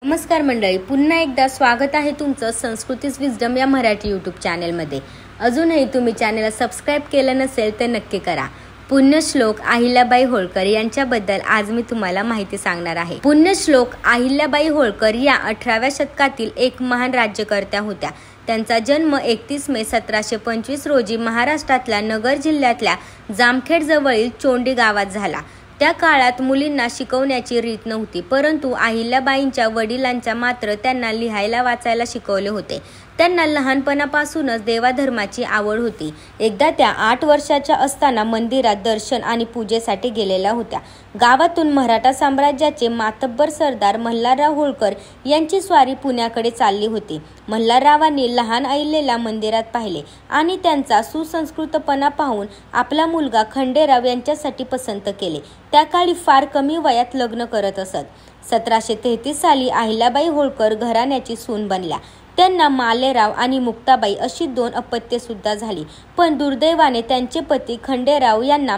नमस्कार मंडळी, पुन्हा एकदा स्वागत आहे तुमचं संस्कृतीज विजडम या मराठी यूट्यूब चॅनलमध्ये। अजूनही तुम्ही चॅनलला सबस्क्राइब केलं नसेल तर नक्की करा। पुण्यश्लोक अहिल्याबाई होळकर यांच्याबद्दल आज मी तुम्हाला माहिती सांगणार आहे। पुण्यश्लोक अहिल्याबाई होळकर या 18व्या शतकातील एक महान राज्यकर्त्या होत्या। त्यांचा जन्म 31 मे 1725 रोजी महाराष्ट्रातल्या नगर जिल्ह्यातल्या जामखेड जवळील चोंडी गावात झाला। त्या काळात मुलींना शिकवण्याची रीत नव्हती, परंतु अहिल्याबाईंच्या वडिलांच्या मात्र त्यांना लिहायला वाचायला शिकवले होते। त्यांना लहानपणापासूनच देवाधर्माची आवड होती। एकदा त्या 8 वर्षाच्या असताना मंदिरात दर्शन आणि पूजेसाठी गेलेल्या होत्या। गावातून मराठा साम्राज्याचे मातब्बर सरदार मल्हारराव होळकर यांची स्वारी पुण्याकडे चालली होती। मल्हाररावांनी लहान अहिल्याला मंदिरात पाहिले आणि त्यांचा सुसंस्कृतपणा पाहून आपला मुलगा खंडेराव यांच्यासाठी पसंत केले। त्या काळी फार कमी वयात लग्न करत असत। 1733 साली अहिल्याबाई होळकर घराण्याची सून बनल्या। त्यांना मालेराव आणि मुक्ताबाई अशी 2 अपत्ये सुद्धा झाली, पण दुर्दैवाने त्यांचे पती खंडेराव यांना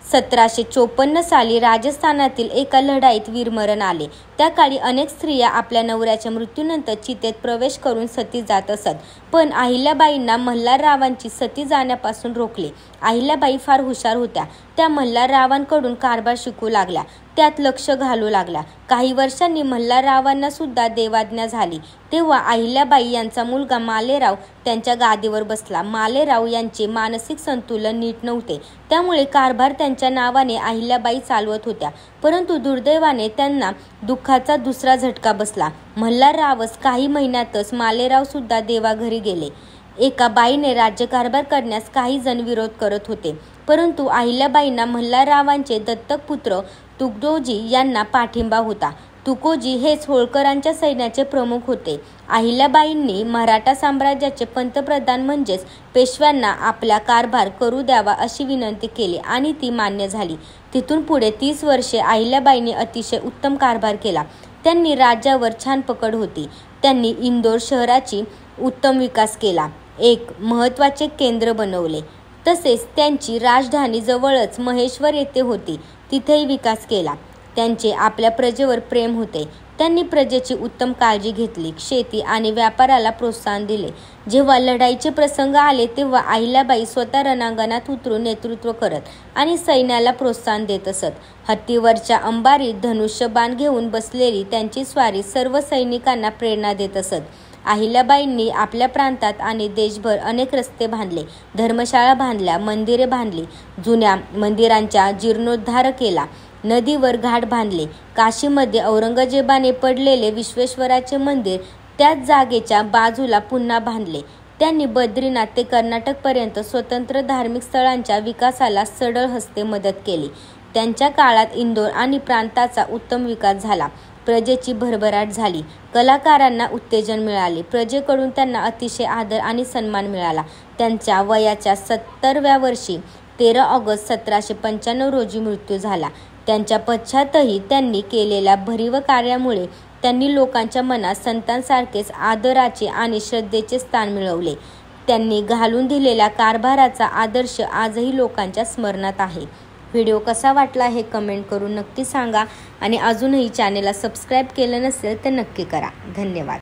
1754 साली राजस्थानातील एका लढाईत वीरमरण आले। त्या काळी अनेक स्त्रिया आपल्या नवऱ्याच्या मृत्यूनंतर चितेत प्रवेश करून सती जात असत, पण अहिल्याबाईंना मल्हाररावांची सती जाण्यापासून रोखले। अहिल्याबाई फार हुशार होत्या। त्या मल्हाररावांकडून कारभार शिकू लागल्या, त्यात लक्ष घालू लागल्या। काही वर्षांनी मल्हाररावांना सुद्धा देवाज्ञा झाली, तेव्हा अहिल्याबाई यांचा मुलगा मालेराव त्यांच्या गादीवर बसला। मालेराव यांचे मानसिक संतुलन नीट नव्हते, त्यामुळे कारभार त्यांच्या नावाने अहिल्याबाई चालवत होत्या, परंतु दुर्दैवाने त्यांना दुःखाचा दुसरा झटका बसला। मल्हाररावस काही महिन्यातच मालेराव सुद्धा देवाघरी गेले। एका बाईने राज्यकारभार करण्यास काही जण विरोध करत होते, परंतु अहिल्याबाईंना मल्हाररावांचे दत्तक पुत्र तुकोजी यांना पाठिंबा होता। तुकोजी हेच होळकरांच्या सैन्याचे प्रमुख होते। अहिल्याबाईंनी मराठा साम्राज्याचे पंतप्रधान म्हणजेच पेशव्यांना आपला कारभार करू द्यावा अशी विनंती केली आणि ती मान्य झाली। तिथून पुढे 30 वर्षे अहिल्याबाईंनी अतिशय उत्तम कारभार केला। त्यांनी राज्यावर छान पकड होती। त्यांनी इंदोर शहराची उत्तम विकास केला, एक महत्त्वाचे केंद्र बनवले। तसेच त्यांची राजधानी जवळच महेश्वर येथे होती, तिथेही विकास केला। त्यांचे आपल्या प्रजेवर प्रेम होते। त्यांनी प्रजेची उत्तम काळजी घेतली, शेती आणि व्यापाराला प्रोत्साहन दिले। जेव्हा लढाईचे प्रसंग आले तेव्हा अहिल्याबाई स्वतः रणांगणात उतरून नेतृत्व करत आणि सैन्याला प्रोत्साहन देत असत। हत्तीवरच्या अंबारीत धनुष्यबाण घेऊन बसलेली त्यांची स्वारी सर्व सैनिकांना प्रेरणा देत असत। अहिल्याबाईंनी आपल्या प्रांतात आणि देशभर अनेक रस्ते बांधले, धर्मशाळा बांधल्या, मंदिरे बांधली, जुन्या मंदिरांचा जीर्णोद्धार केला, नदीवर घाट बांधले। काशीमध्ये औरंगजेबाने पडलेले विश्वेश्वराचे मंदिर त्याच जागेच्या बाजूला पुन्हा बांधले। त्यांनी बद्रीनाथ ते कर्नाटकपर्यंत स्वतंत्र धार्मिक स्थळांच्या विकासाला सढळ हस्ते मदत केली। त्यांच्या काळात इंदोर आणि प्रांताचा उत्तम विकास झाला, प्रजेची भरभराट झाली, कलाकारांना उत्तेजन मिळाले, प्रजेकडून त्यांना अतिशय आदर आणि सन्मान मिळाला। त्यांच्या वयाच्या 70व्या वर्षी 13 ऑगस्ट 1795 रोजी मृत्यू झाला। त्यांच्या पश्चातही त्यांनी केलेल्या भरीव कार्यामुळे त्यांनी लोकांच्या मनात संतांसारखेच आदराचे आणि श्रद्धेचे स्थान मिळवले। त्यांनी घालून दिलेल्या कारभाराचा आदर्श आजही लोकांच्या स्मरणात आहे। व्हिडिओ कसा वाटला हे कमेंट करून नक्की सांगा आणि अजूनही चॅनलला सबस्क्राइब केलं नसेल तर नक्की करा। धन्यवाद।